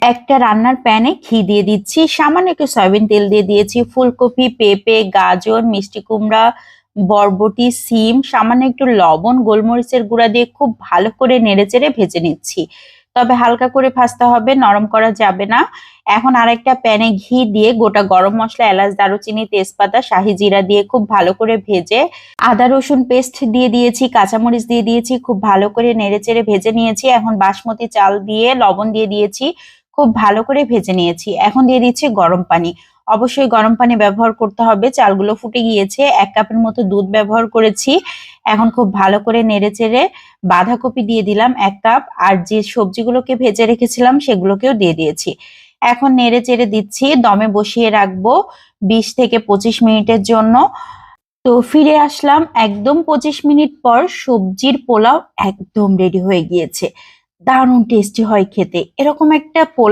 একটা রান্নার প্যানে ঘি দিয়ে দিচ্ছি, সামান্য একটু সয়াবিন তেল দিয়ে দিয়েছি, ফুলকপি, পেঁপে, গাজর, মিষ্টি কুমড়া, বরবটি, সিম, সামান্য একটু লবণ, গোলমরিচের গুঁড়া দিয়ে খুব ভালো করে নেড়েচেড়ে ভেজে নিচ্ছি। তবে হালকা করে ভাজতে হবে, নরম করা যাবে না। এখন আরেকটা প্যানে ঘি দিয়ে গোটা গরম মশলা, এলাচ, দারুচিনি, তেজপাতা, শাহি জিরা দিয়ে খুব ভালো করে ভেজে আদা রসুন পেস্ট দিয়ে দিয়েছি, কাঁচামরিচ দিয়ে দিয়েছি, খুব ভালো করে নেড়েচেড়ে ভেজে নিয়েছি। এখন বাসমতি চাল দিয়ে লবণ দিয়ে দিয়েছি, খুব ভালো করে ভেজে নিয়েছি। এখন দিয়ে দিচ্ছি গরম পানি। অবশ্যই গরম পানি ব্যবহার করতে হবে। চালগুলো ফুটে গিয়েছে, 1 কাপের মতো দুধ ব্যবহার করেছি। এখন খুব ভালো করে নেড়েচেড়ে বাঁধাকপি দিয়ে দিলাম 1 কাপ, আর যে সবজিগুলোকে ভেজে রেখেছিলাম সেগুলোকেও দিয়ে দিয়েছি। এখন নেড়েচেড়ে দিচ্ছি, দমে বসিয়ে রাখবো 20 থেকে 25 মিনিটের জন্য। তো ফিরে আসলাম একদম 25 মিনিট পর। সবজির পোলাও একদম রেডি হয়ে গিয়েছে। দারুণ টেস্টি হয় খেতে। এরকম একটা পোলাও